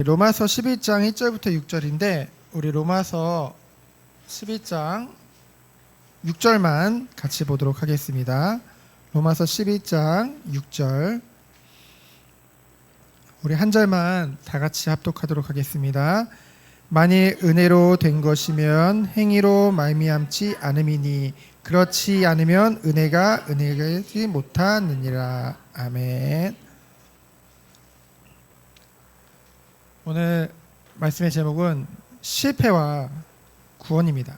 로마서 11장 1절부터 6절인데 우리 로마서 11장 6절만 같이 보도록 하겠습니다. 로마서 11장 6절 우리 한 절만 다 같이 합독하도록 하겠습니다. 만일 은혜로 된 것이면 행위로 말미암지 않음이니 그렇지 않으면 은혜가 은혜되지 못하느니라. 아멘. 오늘 말씀의 제목은 실패와 구원입니다.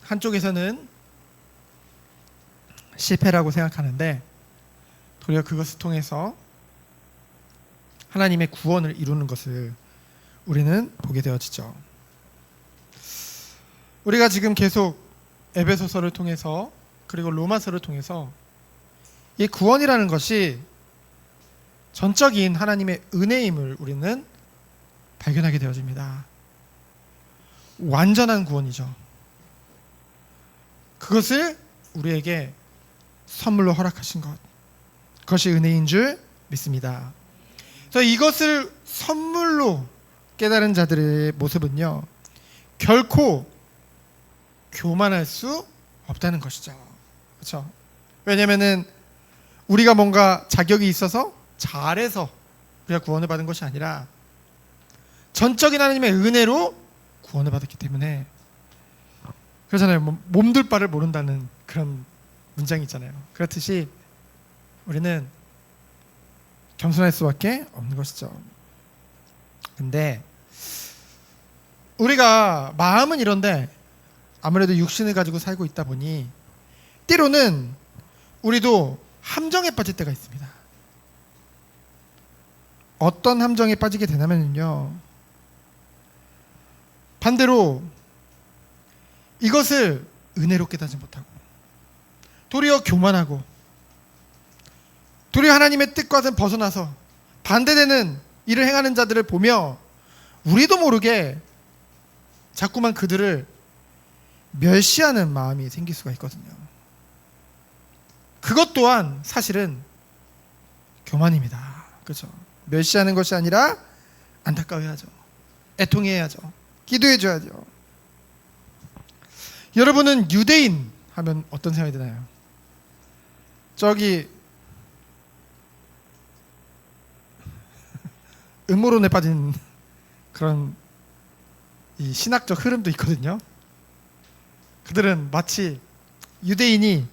한쪽에서는 실패라고 생각하는데 도리어 그것을 통해서 하나님의 구원을 이루는 것을 우리는 보게 되어지죠. 우리가 지금 계속 에베소서를 통해서 그리고 로마서를 통해서 이 구원이라는 것이 전적인 하나님의 은혜임을 우리는 발견하게 되어집니다. 완전한 구원이죠. 그것을 우리에게 선물로 허락하신 것, 그것이 은혜인 줄 믿습니다. 그래서 이것을 선물로 깨달은 자들의 모습은요, 결코 교만할 수 없다는 것이죠. 그렇죠? 왜냐하면은 우리가 뭔가 자격이 있어서 잘해서 우리가 구원을 받은 것이 아니라 전적인 하나님의 은혜로 구원을 받았기 때문에, 그러잖아요. 몸둘 바를 모른다는 그런 문장이 있잖아요. 그렇듯이 우리는 겸손할 수밖에 없는 것이죠. 근데 우리가 마음은 이런데 아무래도 육신을 가지고 살고 있다 보니 때로는 우리도 함정에 빠질 때가 있습니다. 어떤 함정에 빠지게 되냐면요, 반대로 이것을 은혜로 깨닫지 못하고 도리어 교만하고 도리어 하나님의 뜻과는 벗어나서 반대되는 일을 행하는 자들을 보며 우리도 모르게 자꾸만 그들을 멸시하는 마음이 생길 수가 있거든요. 그것 또한 사실은 교만입니다. 그렇죠? 멸시하는 것이 아니라 안타까워해야죠. 애통해야죠. 기도해줘야죠. 여러분은 유대인 하면 어떤 생각이 드나요? 저기 음모론에 빠진 그런 이 신학적 흐름도 있거든요. 그들은 마치 유대인이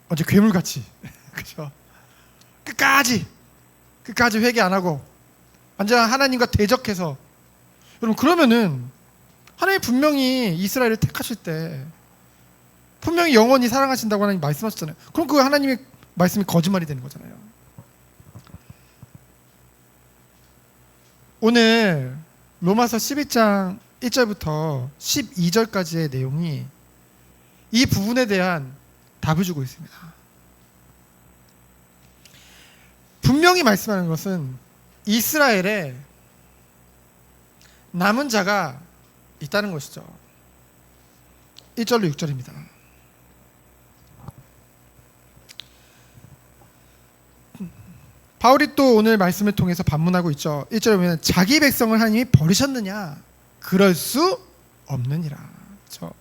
어제 괴물같이 그죠? 끝까지 회개 안 하고 완전 하나님과 대적해서, 여러분 그러면은 하나님 분명히 이스라엘을 택하실 때 분명히 영원히 사랑하신다고 하나님 말씀하셨잖아요. 그럼 그 하나님의 말씀이 거짓말이 되는 거잖아요. 오늘 로마서 12장 1절부터 12절까지의 내용이 이 부분에 대한 답을 주고 있습니다. 분명히 말씀하는 것은 이스라엘에 남은 자가 있다는 것이죠. 1절로 6절입니다. 바울이 또 오늘 말씀을 통해서 반문하고 있죠. 1절에 보면 자기 백성을 하나님이 버리셨느냐? 그럴 수 없느니라. 그렇죠?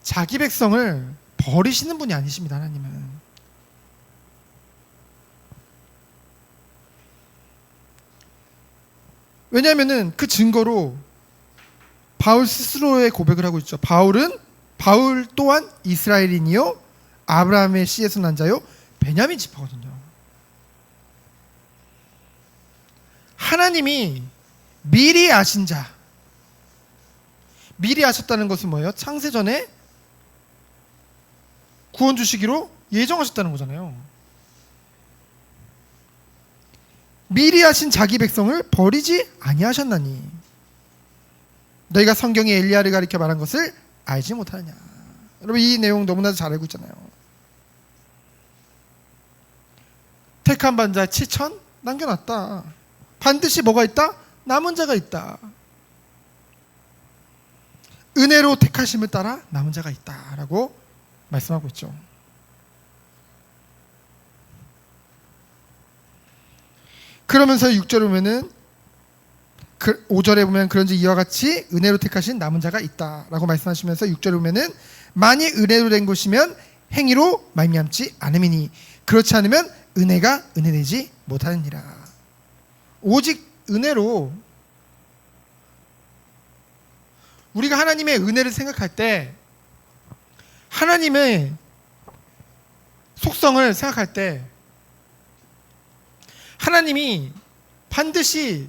자기 백성을 버리시는 분이 아니십니다. 하나님은. 왜냐하면은 그 증거로 바울 스스로의 고백을 하고 있죠. 바울 또한 이스라엘인이요 아브라함의 씨에서 난 자요 베냐민 지파거든요. 하나님이 미리 아신 자, 미리 아셨다는 것은 뭐예요? 창세전에 구원 주시기로 예정하셨다는 거잖아요. 미리 하신 자기 백성을 버리지 아니하셨나니 너희가 성경에 엘리야를 가리켜 말한 것을 알지 못하느냐. 여러분 이 내용 너무나도 잘 알고 있잖아요. 택한 반자 7천 남겨놨다. 반드시 뭐가 있다? 남은 자가 있다. 은혜로 택하심을 따라 남은 자가 있다라고 말씀하고 있죠. 그러면서 6절에 보면은 5절에 보면 그런지 이와 같이 은혜로 택하신 남은 자가 있다라고 말씀하시면서 6절에 보면은 만일 은혜로 된 것이면 행위로 말미암지 않음이니 그렇지 않으면 은혜가 은혜되지 못하느니라. 오직 은혜로 우리가 하나님의 은혜를 생각할 때, 하나님의 속성을 생각할 때 하나님이 반드시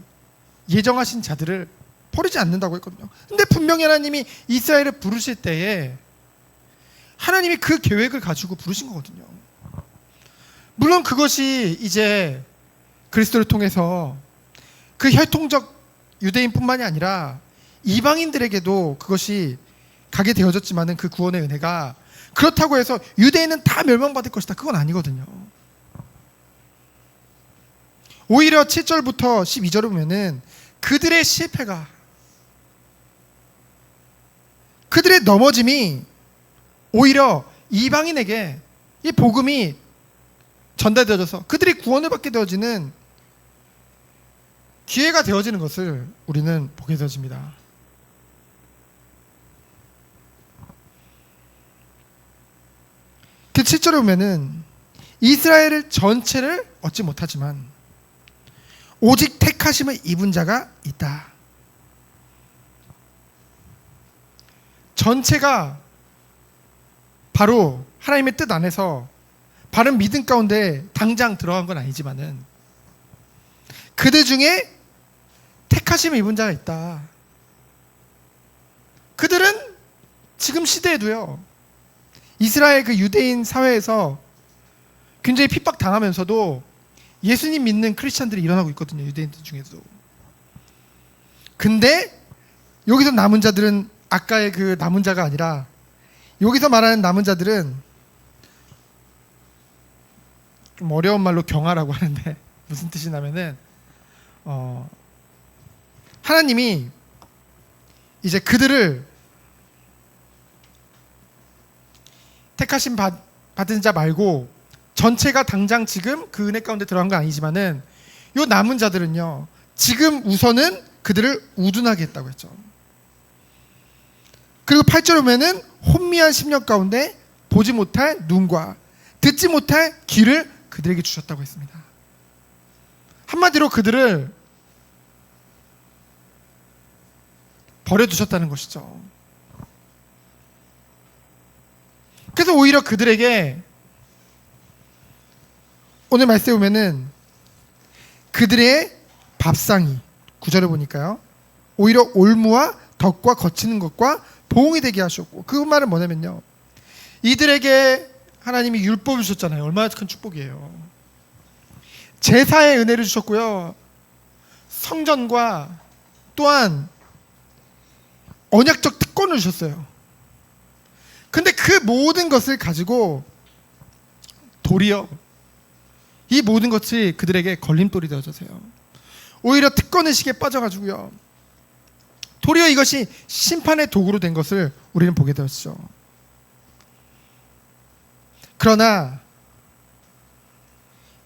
예정하신 자들을 버리지 않는다고 했거든요. 근데 분명히 하나님이 이스라엘을 부르실 때에 하나님이 그 계획을 가지고 부르신 거거든요. 물론 그것이 이제 그리스도를 통해서 그 혈통적 유대인뿐만이 아니라 이방인들에게도 그것이 가게 되어졌지만은 그 구원의 은혜가 그렇다고 해서 유대인은 다 멸망받을 것이다, 그건 아니거든요. 오히려 7절부터 12절을 보면은 그들의 실패가, 그들의 넘어짐이 오히려 이방인에게 이 복음이 전달되어져서 그들이 구원을 받게 되어지는 기회가 되어지는 것을 우리는 보게 되어집니다. 그 7절에 보면은 이스라엘을 전체를 얻지 못하지만 오직 택하심을 입은 자가 있다. 전체가 바로 하나님의 뜻 안에서 바른 믿음 가운데 당장 들어간 건 아니지만은 그들 중에 택하심을 입은 자가 있다. 그들은 지금 시대에도요, 이스라엘 그 유대인 사회에서 굉장히 핍박당하면서도 예수님 믿는 크리스찬들이 일어나고 있거든요, 유대인들 중에도. 근데 여기서 남은 자들은 아까의 그 남은 자가 아니라, 여기서 말하는 남은 자들은 좀 어려운 말로 경하라고 하는데 무슨 뜻이냐면은 하나님이 이제 그들을 택하심 받은 자 말고 전체가 당장 지금 그 은혜 가운데 들어간 건 아니지만은 요 남은 자들은요, 지금 우선은 그들을 우둔하게 했다고 했죠. 그리고 8절 보면은 혼미한 심령 가운데 보지 못할 눈과 듣지 못할 귀를 그들에게 주셨다고 했습니다. 한마디로 그들을 버려두셨다는 것이죠. 그래서 오히려 그들에게 오늘 말씀에 보면은 그들의 밥상이 9절에 보니까요, 오히려 올무와 덕과 거치는 것과 보응이 되게 하셨고, 그 말은 뭐냐면요, 이들에게 하나님이 율법을 주셨잖아요. 얼마나 큰 축복이에요. 제사의 은혜를 주셨고요, 성전과 또한 언약적 특권을 주셨어요. 근데 그 모든 것을 가지고 도리어 이 모든 것이 그들에게 걸림돌이 되어져서요, 오히려 특권의식에 빠져가지고요, 도리어 이것이 심판의 도구로 된 것을 우리는 보게 되었죠. 그러나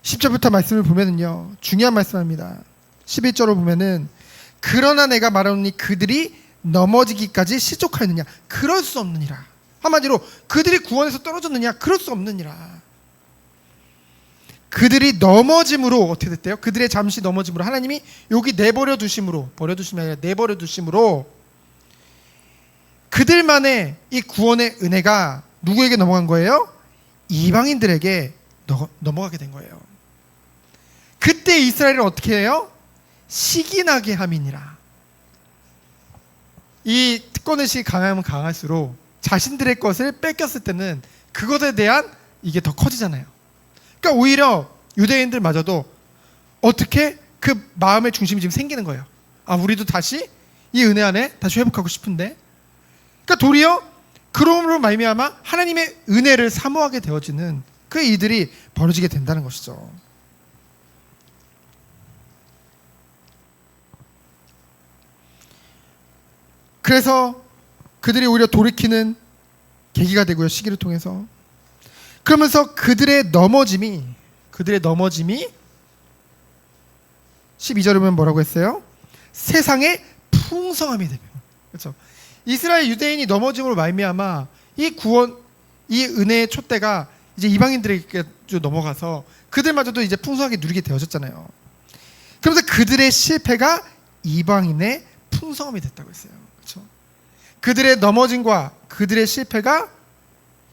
10절부터 말씀을 보면은요, 중요한 말씀입니다. 11절을 보면은 그러나 내가 말하노니 그들이 넘어지기까지 실족하였느냐, 그럴 수 없느니라. 한마디로 그들이 구원에서 떨어졌느냐, 그럴 수 없느니라. 그들이 넘어짐으로 어떻게 됐대요? 그들의 잠시 넘어짐으로 하나님이 여기 내버려 두심으로, 버려두심이 아니라 내버려 두심으로 그들만의 이 구원의 은혜가 누구에게 넘어간 거예요? 이방인들에게 넘어가게 된 거예요. 그때 이스라엘은 어떻게 해요? 시기나게 함이니라. 이 특권의식이 강하면 강할수록 자신들의 것을 뺏겼을 때는 그것에 대한 이게 더 커지잖아요. 그러니까 오히려 유대인들마저도 어떻게 그 마음의 중심이 지금 생기는 거예요. 아, 우리도 다시 이 은혜 안에 다시 회복하고 싶은데. 그러니까 도리어 그러므로 말미암아 하나님의 은혜를 사모하게 되어지는 그 이들이 벌어지게 된다는 것이죠. 그래서 그들이 오히려 돌이키는 계기가 되고요, 시기를 통해서. 그러면서 그들의 넘어짐이 12절에 보면 뭐라고 했어요? 세상의 풍성함이 되며. 그렇죠? 이스라엘 유대인이 넘어짐으로 말미암아 이 구원, 이 은혜의 촛대가 이제 이방인들에게 넘어가서 그들마저도 이제 풍성하게 누리게 되어졌잖아요. 그러면서 그들의 실패가 이방인의 풍성함이 됐다고 했어요. 그렇죠? 그들의 넘어짐과 그들의 실패가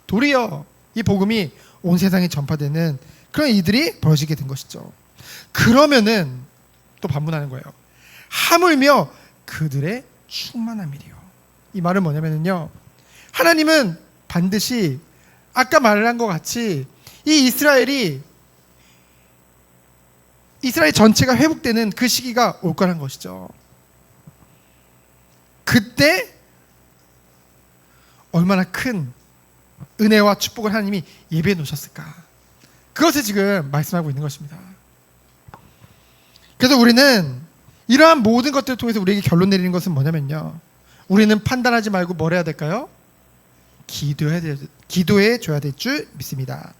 도리어 이 복음이 온 세상에 전파되는 그런 일들이 벌어지게 된 것이죠. 그러면은 또 반문하는 거예요. 하물며 그들의 충만함이리요. 이 말은 뭐냐면요, 하나님은 반드시 아까 말을 한 것 같이 이 이스라엘 전체가 회복되는 그 시기가 올 거란 것이죠. 그때 얼마나 큰 은혜와 축복을 하나님이 예비해 놓으셨을까, 그것을 지금 말씀하고 있는 것입니다. 그래서 우리는 이러한 모든 것들을 통해서 우리에게 결론 내리는 것은 뭐냐면요, 우리는 판단하지 말고 뭘 해야 될까요? 기도해 줘야 될 줄 믿습니다.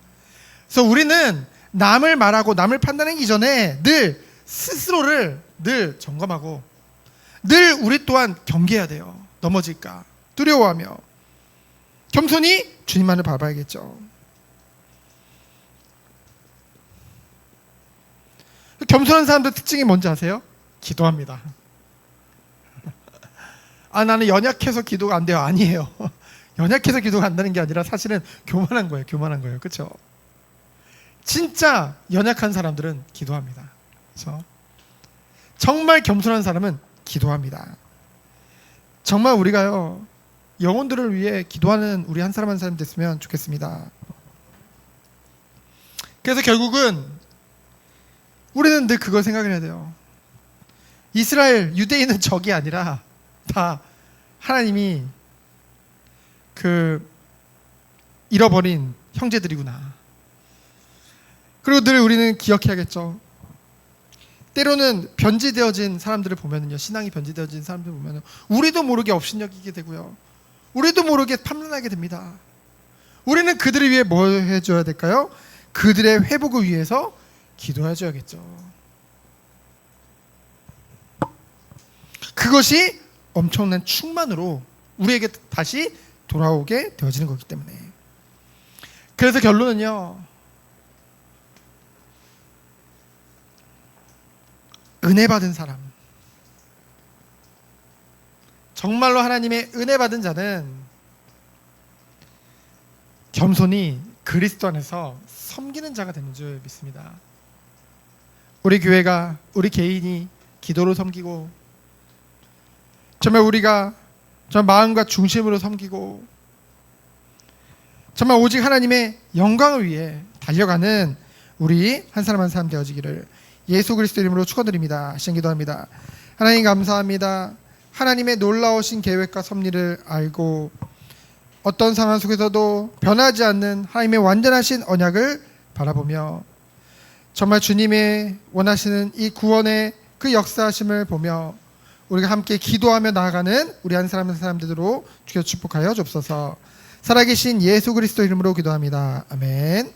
그래서 우리는 남을 말하고 남을 판단하기 전에 늘 스스로를 늘 점검하고 늘 우리 또한 경계해야 돼요. 넘어질까 두려워하며 겸손히 주님만을 바라봐야겠죠. 겸손한 사람들 특징이 뭔지 아세요? 기도합니다. 나는 연약해서 기도가 안 돼요. 아니에요. 연약해서 기도가 안 되는 게 아니라 사실은 교만한 거예요. 그렇죠? 진짜 연약한 사람들은 기도합니다. 그렇죠? 정말 겸손한 사람은 기도합니다. 정말 우리가요, 영혼들을 위해 기도하는 우리 한 사람 한 사람 됐으면 좋겠습니다. 그래서 결국은 우리는 늘 그걸 생각을 해야 돼요. 이스라엘 유대인은 적이 아니라 다 하나님이 잃어버린 형제들이구나. 그리고 늘 우리는 기억해야겠죠. 때로는 변질되어진 사람들을 보면요, 신앙이 변질되어진 사람들을 보면은 우리도 모르게 업신여기게 되고요, 우리도 모르게 판단하게 됩니다. 우리는 그들을 위해 뭘 해줘야 될까요? 그들의 회복을 위해서 기도해줘야겠죠. 그것이 엄청난 충만으로 우리에게 다시 돌아오게 되어지는 거기 때문에. 그래서 결론은요, 은혜 받은 사람, 정말로 하나님의 은혜 받은 자는 겸손히 그리스도 안에서 섬기는 자가 되는 줄 믿습니다. 우리 교회가, 우리 개인이 기도로 섬기고, 정말 우리가 마음과 중심으로 섬기고, 정말 오직 하나님의 영광을 위해 달려가는 우리 한 사람 한 사람 되어지기를 예수 그리스도 이름으로 축원드립니다. 시간 기도합니다. 하나님 감사합니다. 하나님의 놀라우신 계획과 섭리를 알고 어떤 상황 속에서도 변하지 않는 하나님의 완전하신 언약을 바라보며 정말 주님의 원하시는 이 구원의 그 역사하심을 보며 우리가 함께 기도하며 나아가는 우리 한 사람 한 사람 되도록 주여 축복하여 주옵소서. 살아계신 예수 그리스도 이름으로 기도합니다. 아멘.